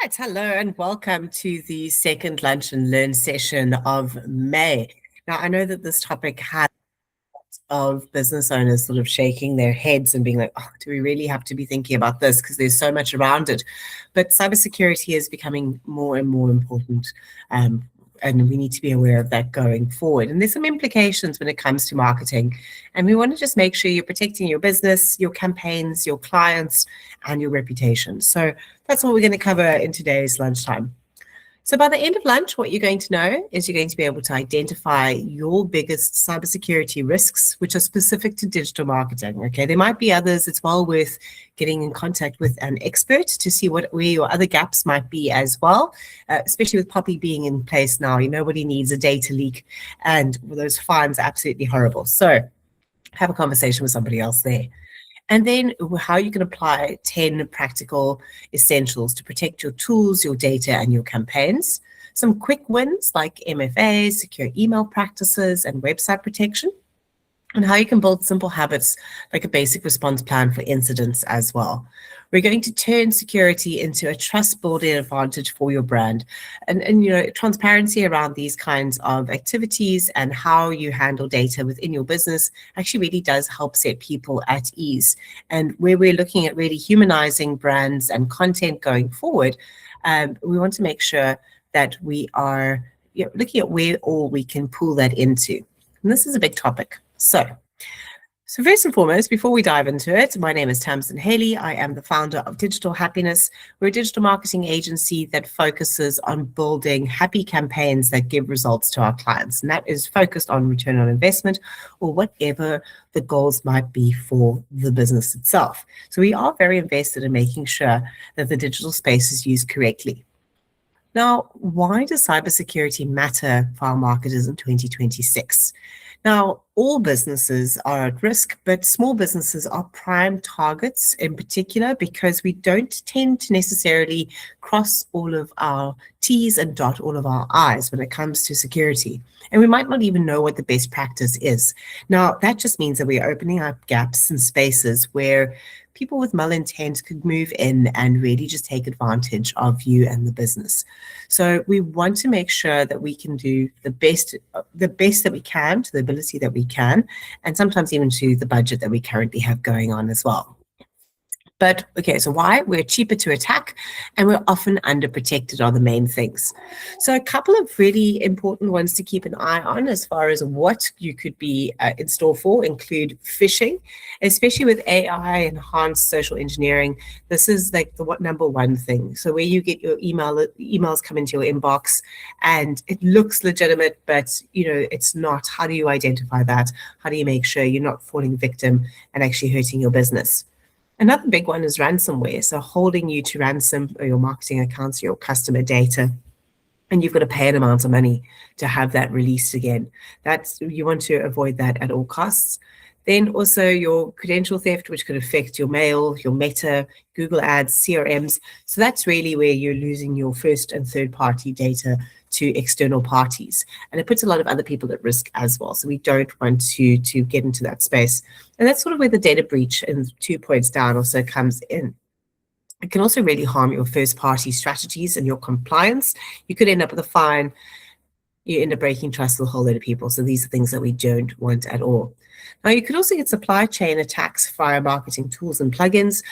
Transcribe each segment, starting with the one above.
Right, hello and welcome to the second Lunch and Learn session of May. Now, I know that this topic has of business owners sort of shaking their heads and being like, oh, do we really have to be thinking about this? Because there's so much around it. But cybersecurity is becoming more and more important. And we need to be aware of that going forward. And there's some implications when it comes to marketing. And we want to just make sure you're protecting your business, your campaigns, your clients, and your reputation. So that's what we're going to cover in today's lunchtime. So by the end of lunch, what you're going to know is you're going to be able to identify your biggest cybersecurity risks, which are specific to digital marketing. Okay, there might be others. It's well worth getting in contact with an expert to see where your other gaps might be as well, especially with Poppy being in place now. Nobody needs a data leak, and those fines are absolutely horrible. So have a conversation with somebody else there. And then how you can apply 10 practical essentials to protect your tools, your data, and your campaigns. Some quick wins like MFA, secure email practices, and website protection. And how you can build simple habits like a basic response plan for incidents as well. We're going to turn security into a trust building advantage for your brand. And transparency around these kinds of activities and how you handle data within your business actually really does help set people at ease. And where we're looking at really humanizing brands and content going forward, we want to make sure that we are looking at where all we can pull that into. And this is a big topic. So first and foremost, before we dive into it, my name is Tamsin Haley. I am the founder of Digital Happiness. We're a digital marketing agency that focuses on building happy campaigns that give results to our clients. And that is focused on return on investment or whatever the goals might be for the business itself. So we are very invested in making sure that the digital space is used correctly. Now, why does cybersecurity matter for our marketers in 2026? Now, all businesses are at risk, but small businesses are prime targets in particular because we don't tend to necessarily cross all of our T's and dot all of our I's when it comes to security. And we might not even know what the best practice is. Now, that just means that we're opening up gaps and spaces where people with malintent could move in and really just take advantage of you and the business. So we want to make sure that we can do the best that we can to the ability that we can, and sometimes even to the budget that we currently have going on as well. But okay, so why? We're cheaper to attack and we're often underprotected are the main things. So a couple of really important ones to keep an eye on as far as what you could be in store for include phishing, especially with AI enhanced social engineering. This is like the number one thing. So where you get your emails come into your inbox and it looks legitimate, but it's not. How do you identify that? How do you make sure you're not falling victim and actually hurting your business? Another big one is ransomware. So holding you to ransom or your marketing accounts, your customer data, and you've got to pay an amount of money to have that released again. You want to avoid that at all costs. Then also your credential theft, which could affect your mail, your Meta, Google Ads, CRMs. So that's really where you're losing your first and third party data to external parties. And it puts a lot of other people at risk as well. So we don't want to get into that space. And that's sort of where the data breach and 2 points down also comes in. It can also really harm your first party strategies and your compliance. You could end up with a fine. You end up breaking trust with a whole lot of people. So these are things that we don't want at all. Now, you could also get supply chain attacks via marketing tools and plugins.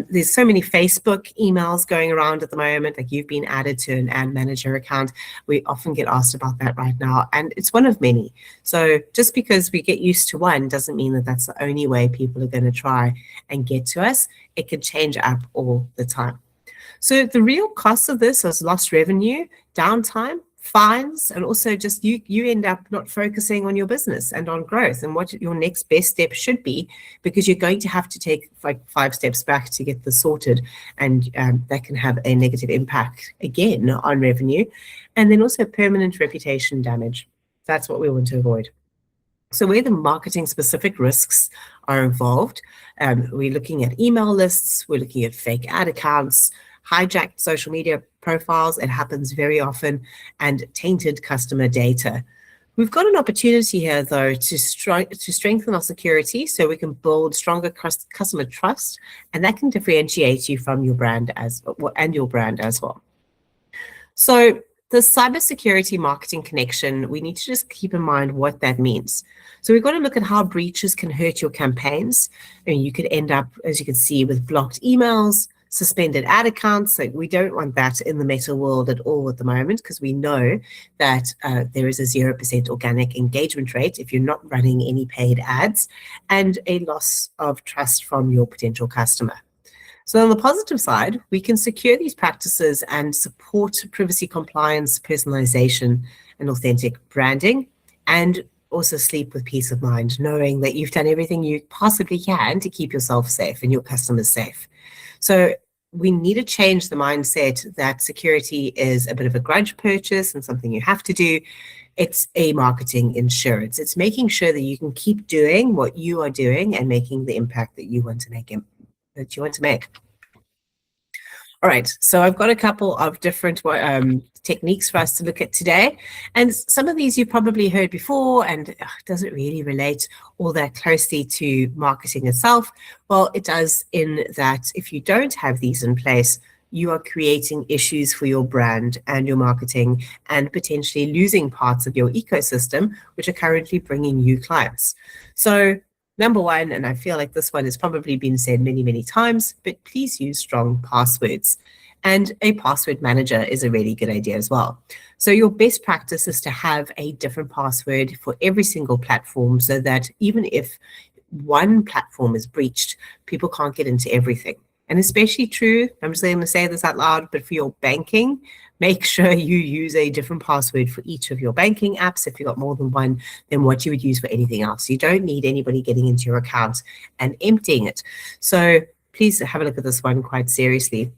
There's so many Facebook emails going around at the moment, like you've been added to an ad manager account. We often get asked about that right now, and it's one of many. So just because we get used to one doesn't mean that that's the only way people are going to try and get to us. It can change up all the time. So the real cost of this is lost revenue, downtime, fines, and also just you end up not focusing on your business and on growth and what your next best step should be, because you're going to have to take like 5 steps back to get this sorted, and that can have a negative impact again on revenue, and then also permanent reputation damage. That's what we want to avoid. So where the marketing specific risks are involved, we're looking at email lists, we're looking at fake ad accounts, hijacked social media profiles, it happens very often, and tainted customer data. We've got an opportunity here, though, to strengthen our security so we can build stronger customer trust, and that can differentiate you from your brand and your brand as well. So the cybersecurity marketing connection, we need to just keep in mind what that means. So we've got to look at how breaches can hurt your campaigns. And you could end up, as you can see, with blocked emails, suspended ad accounts. So we don't want that in the meta world at all at the moment, because we know that there is a 0% organic engagement rate if you're not running any paid ads, and a loss of trust from your potential customer. So on the positive side, we can secure these practices and support privacy compliance, personalization, and authentic branding, and also sleep with peace of mind, knowing that you've done everything you possibly can to keep yourself safe and your customers safe. So we need to change the mindset that security is a bit of a grudge purchase and something you have to do. It's a marketing insurance. It's making sure that you can keep doing what you are doing and making the impact that you want to make. All right, so I've got a couple of different techniques for us to look at today. And some of these you've probably heard before, and it doesn't really relate all that closely to marketing itself. Well, it does, in that if you don't have these in place, you are creating issues for your brand and your marketing, and potentially losing parts of your ecosystem, which are currently bringing you clients. So number one, and I feel like this one has probably been said many, many times, but please use strong passwords. And a password manager is a really good idea as well. So your best practice is to have a different password for every single platform, so that even if one platform is breached, people can't get into everything. And especially true, I'm just going to say this out loud, but for your banking, make sure you use a different password for each of your banking apps if you've got more than one than what you would use for anything else. You don't need anybody getting into your account and emptying it. So please have a look at this one quite seriously.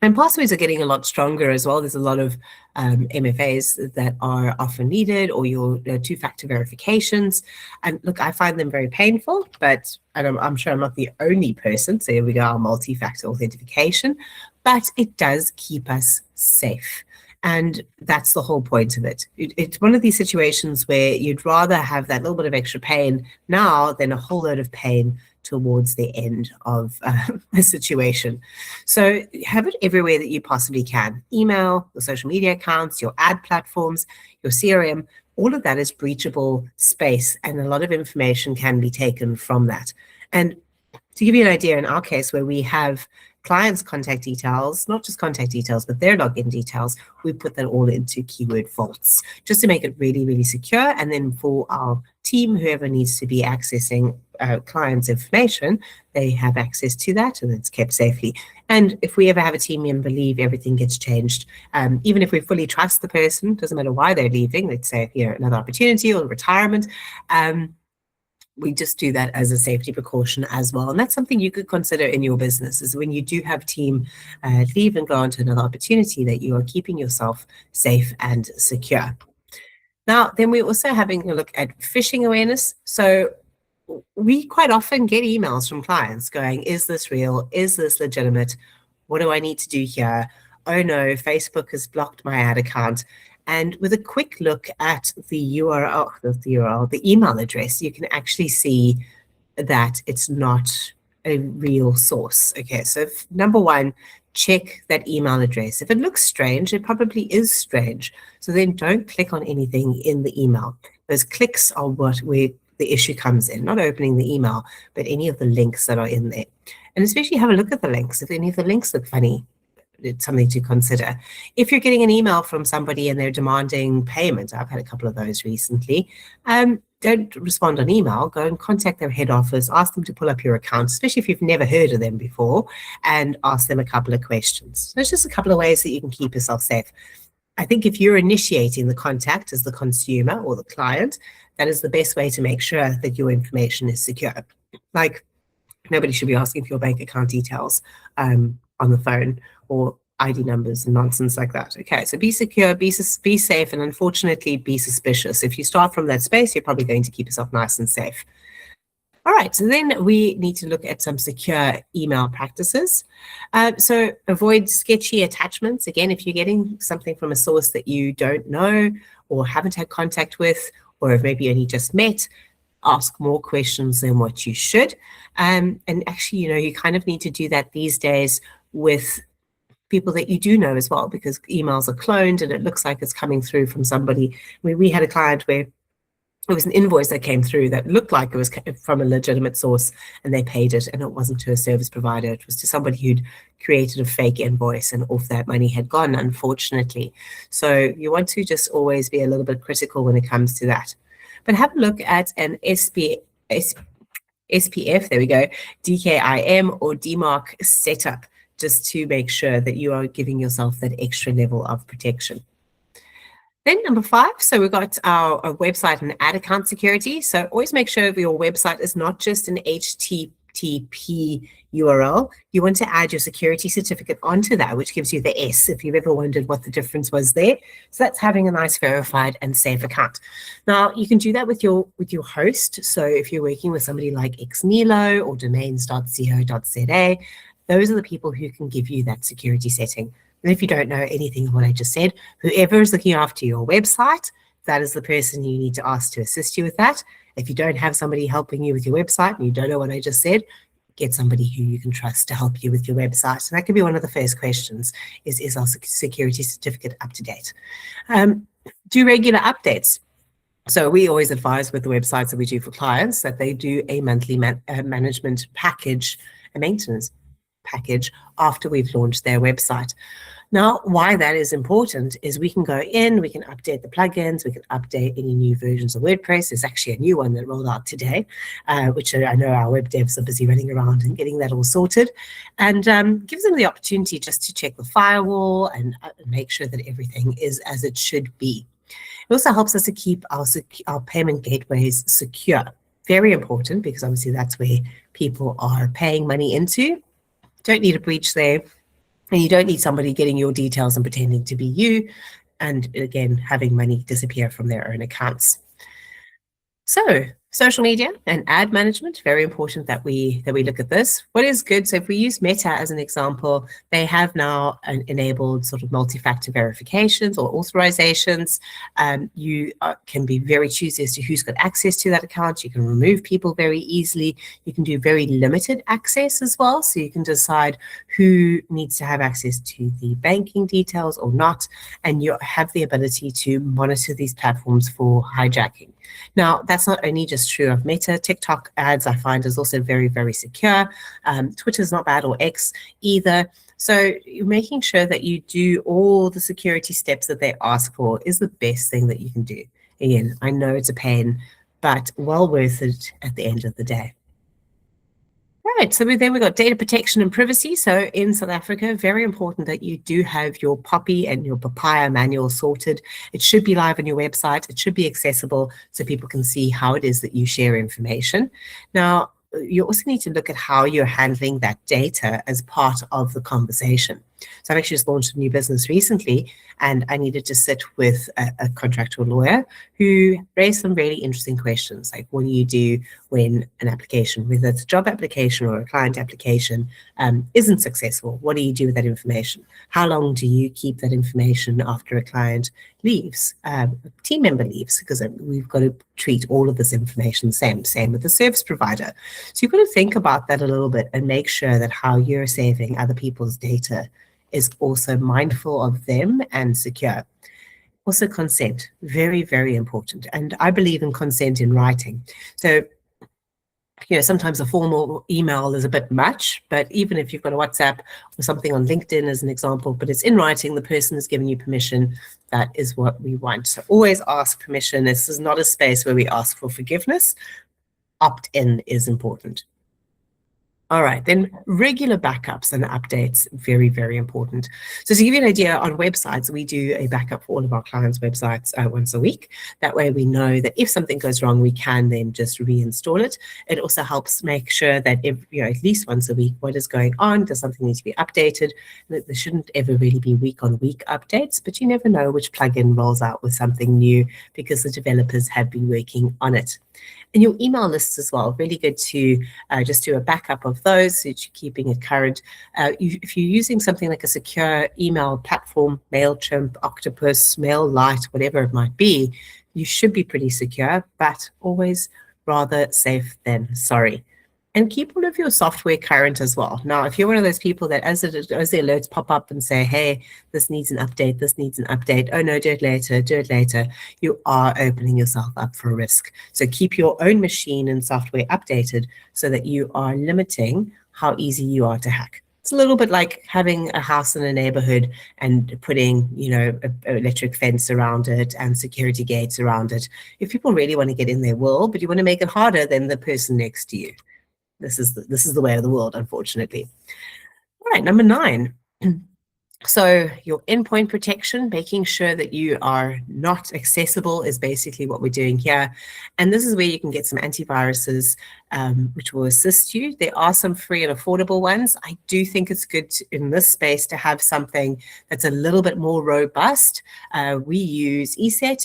And passwords are getting a lot stronger as well. There's a lot of MFAs that are often needed, or your two-factor verifications. And look, I find them very painful, but I'm sure I'm not the only person. So here we go, our multi-factor authentication. But it does keep us safe. And that's the whole point of it. It's one of these situations where you'd rather have that little bit of extra pain now than a whole load of pain towards the end of the situation. So have it everywhere that you possibly can. Email, your social media accounts, your ad platforms, your CRM, all of that is breachable space, and a lot of information can be taken from that. And to give you an idea, in our case, where we have clients' contact details, not just contact details, but their login details, we put that all into keyword vaults just to make it really, really secure. And then for our team, whoever needs to be accessing clients' information, they have access to that, and it's kept safely. And if we ever have a team member leave, everything gets changed. Even if we fully trust the person, doesn't matter why they're leaving, let's say, another opportunity or retirement, we just do that as a safety precaution as well. And that's something you could consider in your business, is when you do have team leave and go on to another opportunity, that you are keeping yourself safe and secure. Now, then we're also having a look at phishing awareness. So we quite often get emails from clients going, is this real? Is this legitimate? What do I need to do here? Oh no, Facebook has blocked my ad account. And with a quick look at the URL, the email address, you can actually see that it's not a real source. Okay, so number one, check that email address. If it looks strange, it probably is strange. So then don't click on anything in the email. Those clicks are where the issue comes in, not opening the email, but any of the links that are in there. And especially have a look at the links. If any of the links look funny, it's something to consider. If you're getting an email from somebody and they're demanding payment, I've had a couple of those recently, don't respond on email. Go and contact their head office, ask them to pull up your account, especially if you've never heard of them before, and ask them a couple of questions. So there's just a couple of ways that you can keep yourself safe. I think if you're initiating the contact as the consumer or the client, that is the best way to make sure that your information is secure. Like, nobody should be asking for your bank account details on the phone, or ID numbers and nonsense like that. Okay, so be secure, be safe, and unfortunately be suspicious. If you start from that space, you're probably going to keep yourself nice and safe. All right, so then we need to look at some secure email practices. So avoid sketchy attachments. Again, if you're getting something from a source that you don't know or haven't had contact with, or if maybe only just met, ask more questions than what you should. And actually, you kind of need to do that these days with people that you do know as well, because emails are cloned and it looks like it's coming through from somebody. We had a client where it was an invoice that came through that looked like it was from a legitimate source, and they paid it, and it wasn't to a service provider. It was to somebody who'd created a fake invoice, and off that money had gone, unfortunately. So you want to just always be a little bit critical when it comes to that. But have a look at an SPF, there we go, DKIM or DMARC setup, just to make sure that you are giving yourself that extra level of protection. Then number 5, so we've got our website and ad account security. So always make sure your website is not just an HTTP URL. You want to add your security certificate onto that, which gives you the S, if you've ever wondered what the difference was there. So that's having a nice verified and safe account. Now, you can do that with your host. So if you're working with somebody like Xnilo or domains.co.za, those are the people who can give you that security setting. And if you don't know anything of what I just said, whoever is looking after your website, that is the person you need to ask to assist you with that. If you don't have somebody helping you with your website and you don't know what I just said, get somebody who you can trust to help you with your website. And that could be one of the first questions, is our security certificate up to date? Do regular updates. So we always advise with the websites that we do for clients that they do a monthly management package, a maintenance package after we've launched their website. Now, why that is important is we can go in, we can update the plugins, we can update any new versions of WordPress. There's actually a new one that rolled out today, which I know our web devs are busy running around and getting that all sorted, and gives them the opportunity just to check the firewall and make sure that everything is as it should be. It also helps us to keep our payment gateways secure. Very important, because obviously that's where people are paying money into. Don't need a breach there. And you don't need somebody getting your details and pretending to be you, and again, having money disappear from their own accounts. So social media and ad management, very important that we look at this. What is good? So if we use Meta as an example, they have now enabled sort of multi-factor verifications or authorizations. You can be very choosy as to who's got access to that account. You can remove people very easily. You can do very limited access as well. So you can decide who needs to have access to the banking details or not. And you have the ability to monitor these platforms for hijacking. Now, that's not only just true of Meta. TikTok ads, I find, is also very, very secure. Twitter's not bad, or X either. So you're making sure that you do all the security steps that they ask for is the best thing that you can do. Again, I know it's a pain, but well worth it at the end of the day. Right, so then we've got data protection and privacy. So in South Africa, very important that you do have your POPI and your Papaya manual sorted. It should be live on your website. It should be accessible so people can see how it is that you share information. Now, you also need to look at how you're handling that data as part of the conversation. So I've actually just launched a new business recently, and I needed to sit with a contractual lawyer who raised some really interesting questions, like what do you do when an application, whether it's a job application or a client application, isn't successful? What do you do with that information? How long do you keep that information after a client leaves, a team member leaves? Because we've got to treat all of this information the same with the service provider. So you've got to think about that a little bit and make sure that how you're saving other people's data is also mindful of them and secure. Also consent, very, very important. And I believe in consent in writing. So, sometimes a formal email is a bit much, but even if you've got a WhatsApp or something on LinkedIn as an example, but it's in writing, the person is giving you permission, that is what we want. So always ask permission. This is not a space where we ask for forgiveness. Opt-in is important. All right, then regular backups and updates, very, very important. So to give you an idea, on websites, we do a backup for all of our clients' websites once a week. That way we know that if something goes wrong, we can then just reinstall it. It also helps make sure that at least once a week, what is going on? Does something need to be updated? There shouldn't ever really be week-on-week updates, but you never know which plugin rolls out with something new because the developers have been working on it. And your email lists as well, really good to just do a backup of those so that you're keeping it current. If you're using something like a secure email platform, MailChimp, Octopus, MailLite, whatever it might be, you should be pretty secure, but always rather safe than sorry. And keep all of your software current as well. Now, if you're one of those people that as the alerts pop up and say, hey, this needs an update, oh no, do it later, you are opening yourself up for a risk. So keep your own machine and software updated so that you are limiting how easy you are to hack. It's a little bit like having a house in a neighborhood and putting, an electric fence around it and security gates around it. If people really want to get in, they will, but you want to make it harder than the person next to you. This is the way of the world, unfortunately. All right, number 9. So your endpoint protection, making sure that you are not accessible is basically what we're doing here. And this is where you can get some antiviruses, which will assist you. There are some free and affordable ones. I do think it's good in this space to have something that's a little bit more robust. We use ESET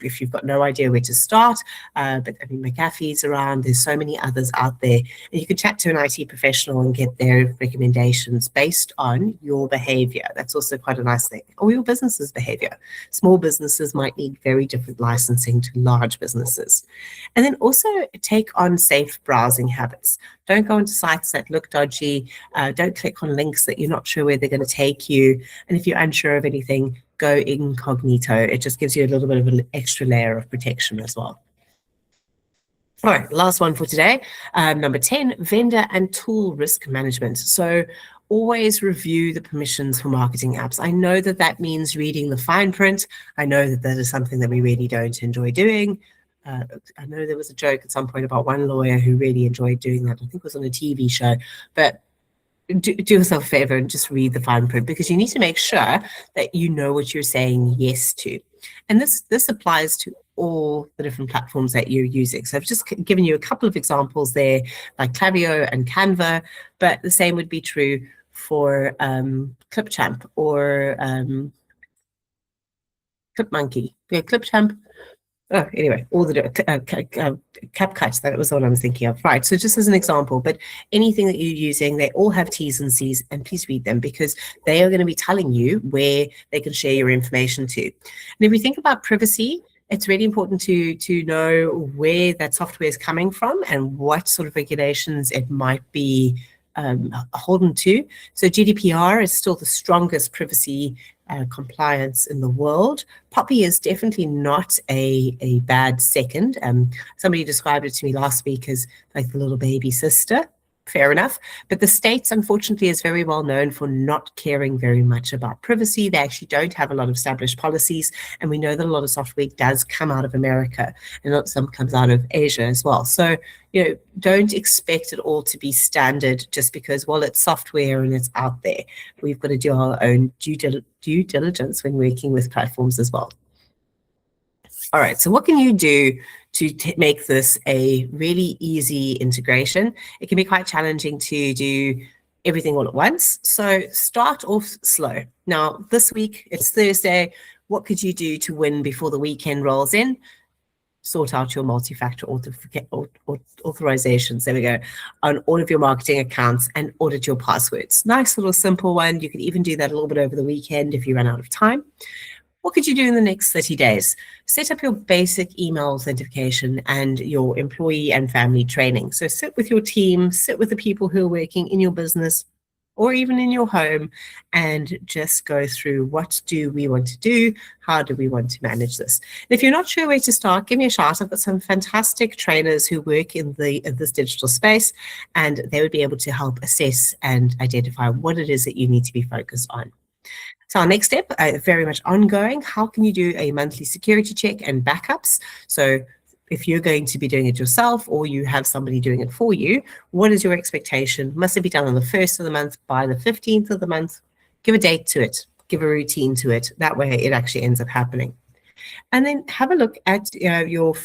if you've got no idea where to start. But I mean, McAfee's around. There's so many others out there. And you can chat to an IT professional and get their recommendations based on your behavior. That's also quite a nice thing. Or your business's behavior. Small businesses might need very different licensing to large businesses. And then also take on safe browsing habits. Don't go into sites that look dodgy. Don't click on links that you're not sure where they're going to take you. And if you're unsure of anything, go incognito. It just gives you a little bit of an extra layer of protection as well. All right, last one for today. Number 10, vendor and tool risk management. So always review the permissions for marketing apps. I know that means reading the fine print. I know that is something that we really don't enjoy doing. I know there was a joke at some point about one lawyer who really enjoyed doing that. I think it was on a TV show. But do yourself a favor and just read the fine print, because you need to make sure that you know what you're saying yes to. And this applies to all the different platforms that you're using. So I've just given you a couple of examples there, like Klaviyo and Canva, but the same would be true for Clipchamp or ClipMonkey. Yeah, Clipchamp. Oh, anyway, all the CapCut, that was the one I was thinking of. Right, so just as an example, but anything that you're using, they all have T's and C's, and please read them, because they are going to be telling you where they can share your information to. And if we think about privacy, it's really important to know where that software is coming from and what sort of regulations it might be beholden to. So GDPR is still the strongest privacy compliance in the world. Poppy is definitely not a bad second. Somebody described it to me last week as like the little baby sister. Fair enough. But the States, unfortunately, is very well known for not caring very much about privacy. They actually don't have a lot of established policies. And we know that a lot of software does come out of America, and some comes out of Asia as well. So, don't expect it all to be standard just because, well, it's software and it's out there. We've got to do our own due diligence when working with platforms as well. All right, so what can you do to make this a really easy integration? It can be quite challenging to do everything all at once. So start off slow. Now, this week, it's Thursday. What could you do to win before the weekend rolls in? Sort out your multi-factor authorizations, there we go, on all of your marketing accounts, and audit your passwords. Nice little simple one. You can even do that a little bit over the weekend if you run out of time. What could you do in the next 30 days? Set up your basic email authentication and your employee and family training. So sit with your team, sit with the people who are working in your business or even in your home, and just go through, what do we want to do? How do we want to manage this? And if you're not sure where to start, give me a shout. I've got some fantastic trainers who work in this digital space, and they would be able to help assess and identify what it is that you need to be focused on. So our next step, very much ongoing, how can you do a monthly security check and backups? So if you're going to be doing it yourself or you have somebody doing it for you, what is your expectation? Must it be done on the 1st of the month, by the 15th of the month? Give a date to it, give a routine to it. That way it actually ends up happening. And then have a look at your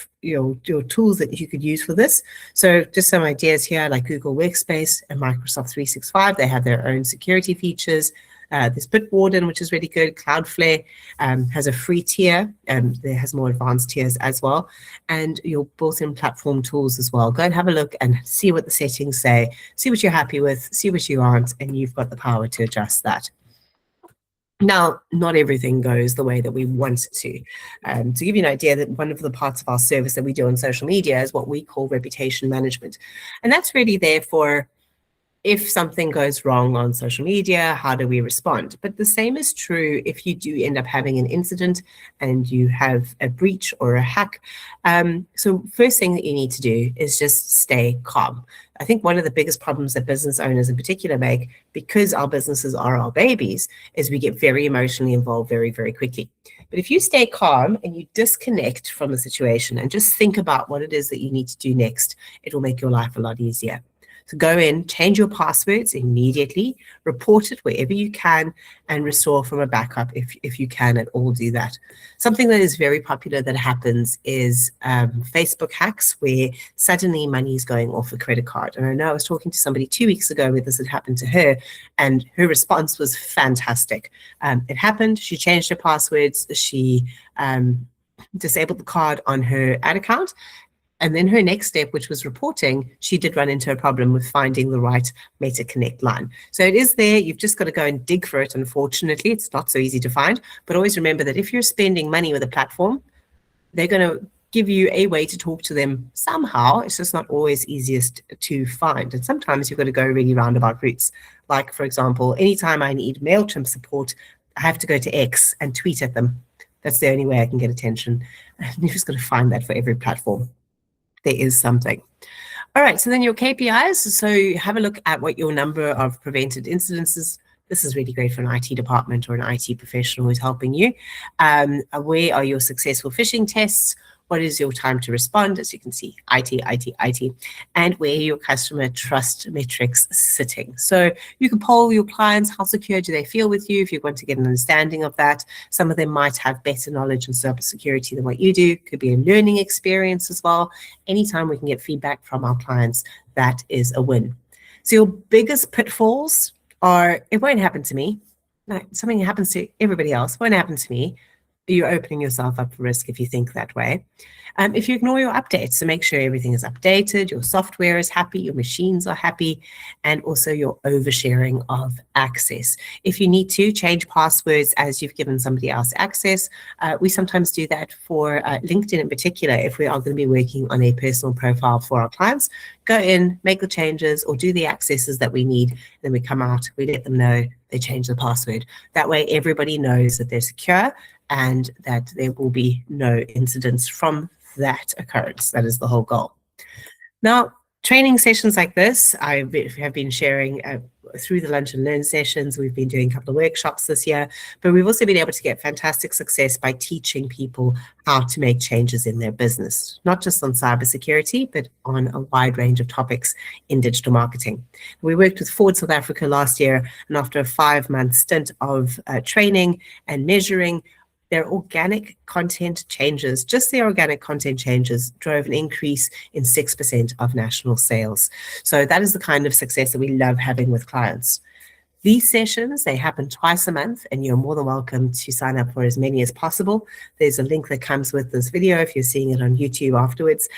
tools that you could use for this. So just some ideas here, like Google Workspace and Microsoft 365. They have their own security features. There's Bitwarden, which is really good. Cloudflare has a free tier, and there has more advanced tiers as well. And your built-in platform tools as well. Go and have a look and see what the settings say, see what you're happy with, see what you aren't, and you've got the power to adjust that. Now, not everything goes the way that we want it to. To give you an idea, that one of the parts of our service that we do on social media is what we call reputation management. And that's really there for if something goes wrong on social media, how do we respond? But the same is true if you do end up having an incident and you have a breach or a hack. So first thing that you need to do is just stay calm. I think one of the biggest problems that business owners in particular make, because our businesses are our babies, is we get very emotionally involved very, very quickly. But if you stay calm and you disconnect from the situation and just think about what it is that you need to do next, it will make your life a lot easier. So go in, change your passwords immediately, report it wherever you can, and restore from a backup if you can at all do that. Something that is very popular that happens is Facebook hacks, where suddenly money is going off a credit card. And I know I was talking to somebody 2 weeks ago where this had happened to her, and her response was fantastic. It happened, she changed her passwords, she disabled the card on her ad account. And then her next step, which was reporting, she did run into a problem with finding the right Meta Connect line. So it is there. You've just got to go and dig for it. Unfortunately, it's not so easy to find. But always remember that if you're spending money with a platform, they're going to give you a way to talk to them somehow. It's just not always easiest to find. And sometimes you've got to go really roundabout routes. Like, for example, anytime I need MailChimp support, I have to go to X and tweet at them. That's the only way I can get attention. And you've just got to find that for every platform. There is something. All right, so then your KPIs. So have a look at what your number of prevented incidences. This is really great for an IT department or an IT professional who's helping you. Where are your successful phishing tests? What is your time to respond? As you can see, IT. And where are your customer trust metrics sitting? So you can poll your clients, how secure do they feel with you if you want to get an understanding of that. Some of them might have better knowledge in cybersecurity than what you do. Could be a learning experience as well. Anytime we can get feedback from our clients, that is a win. So your biggest pitfalls are, it won't happen to me. No, something happens to everybody else, won't happen to me. You're opening yourself up for risk if you think that way. If you ignore your updates, so make sure everything is updated, your software is happy, your machines are happy, and also your oversharing of access. If you need to change passwords as you've given somebody else access, we sometimes do that for LinkedIn in particular. If we are going to be working on a personal profile for our clients, go in, make the changes, or do the accesses that we need. Then we come out, we let them know, they change the password. That way everybody knows that they're secure and that there will be no incidents from that occurrence. That is the whole goal. Now, training sessions like this, I have been sharing through the Lunch and Learn sessions. We've been doing a couple of workshops this year, but we've also been able to get fantastic success by teaching people how to make changes in their business, not just on cybersecurity, but on a wide range of topics in digital marketing. We worked with Ford South Africa last year, and after a 5-month stint of training and measuring, their organic content changes, just their organic content changes, drove an increase in 6% of national sales. So that is the kind of success that we love having with clients. These sessions, they happen twice a month, and you're more than welcome to sign up for as many as possible. There's a link that comes with this video if you're seeing it on YouTube afterwards,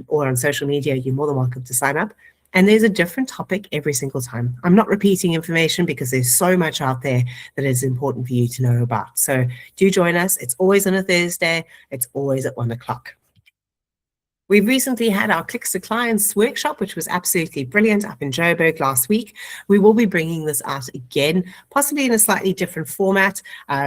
or on social media, you're more than welcome to sign up. And there's a different topic every single time. I'm not repeating information because there's so much out there that is important for you to know about. So do join us. It's always on a Thursday. It's always at 1 o'clock. We've recently had our Clicks to Clients workshop, which was absolutely brilliant up in Joburg last week. We will be bringing this out again, possibly in a slightly different format.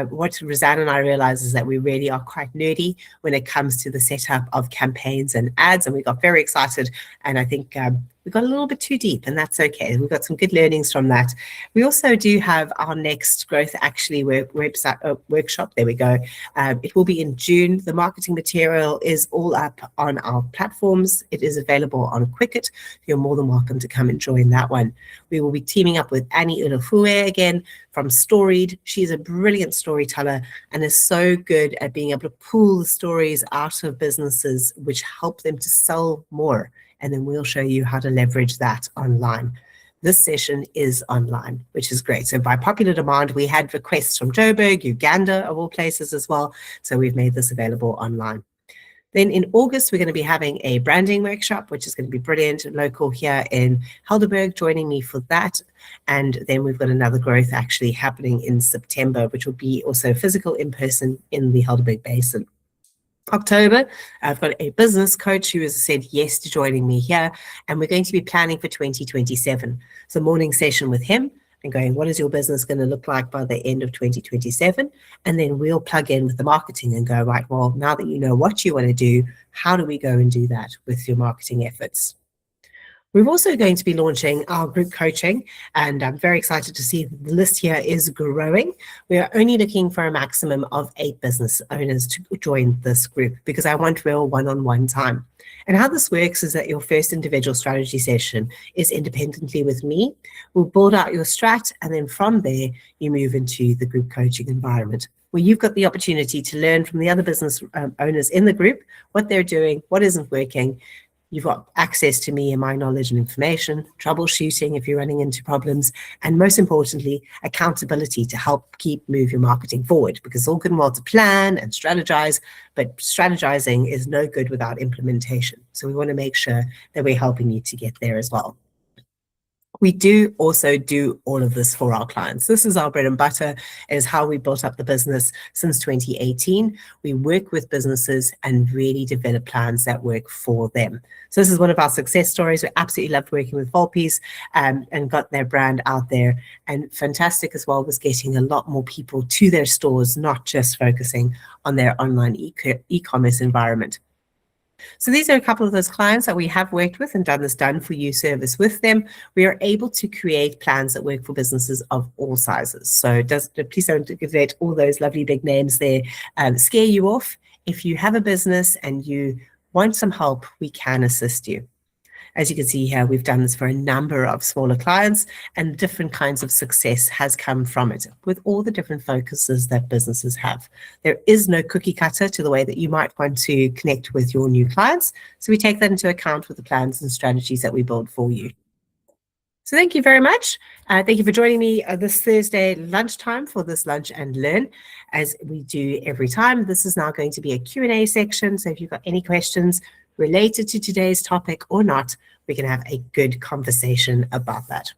What Rosanna and I realized is that we really are quite nerdy when it comes to the setup of campaigns and ads, and we got very excited, and I think we got a little bit too deep, and that's okay. We've got some good learnings from that. We also do have our next Growth Actually workshop. There we go. It will be in June. The marketing material is all up on our platforms. It is available on Quicket. You're more than welcome to come and join that one. We will be teaming up with Annie Ulafue again from Storied. She's a brilliant storyteller and is so good at being able to pull the stories out of businesses which help them to sell more. And then we'll show you how to leverage that online. This session is online, which is great. So by popular demand, we had requests from Joburg, Uganda, of all places as well. So we've made this available online. Then in August, we're going to be having a branding workshop, which is going to be brilliant, local here in Helderberg, joining me for that. And then we've got another growth actually happening in September, which will be also physical in person in the Helderberg Basin. October, I've got a business coach who has said yes to joining me here, and we're going to be planning for 2027. So morning session with him and going, what is your business going to look like by the end of 2027? And then we'll plug in with the marketing and go, right, well, now that you know what you want to do, how do we go and do that with your marketing efforts? We're also going to be launching our group coaching, and I'm very excited to see the list here is growing. We are only looking for a maximum of 8 business owners to join this group because I want real one-on-one time. And how this works is that your first individual strategy session is independently with me. We'll build out your strat, and then from there, you move into the group coaching environment, where you've got the opportunity to learn from the other business owners in the group, what they're doing, what isn't working. You've got access to me and my knowledge and information, troubleshooting if you're running into problems, and most importantly, accountability to help move your marketing forward, because it's all good and well to plan and strategize, but strategizing is no good without implementation. So we want to make sure that we're helping you to get there as well. We do also do all of this for our clients. This is our bread and butter. It is how we built up the business since 2018. We work with businesses and really develop plans that work for them. So this is one of our success stories. We absolutely loved working with Volpes and got their brand out there. And fantastic as well was getting a lot more people to their stores, not just focusing on their online e-commerce environment. So these are a couple of those clients that we have worked with and done this done for you service with them. We are able to create plans that work for businesses of all sizes. So please don't let all those lovely big names there scare you off. If you have a business and you want some help, we can assist you. As you can see here, we've done this for a number of smaller clients, and different kinds of success has come from it with all the different focuses that businesses have. There is no cookie cutter to the way that you might want to connect with your new clients. So we take that into account with the plans and strategies that we build for you. So thank you very much. Thank you for joining me this Thursday lunchtime for this Lunch and Learn, as we do every time. This is now going to be a Q&A section. So if you've got any questions related to today's topic or not, we can have a good conversation about that.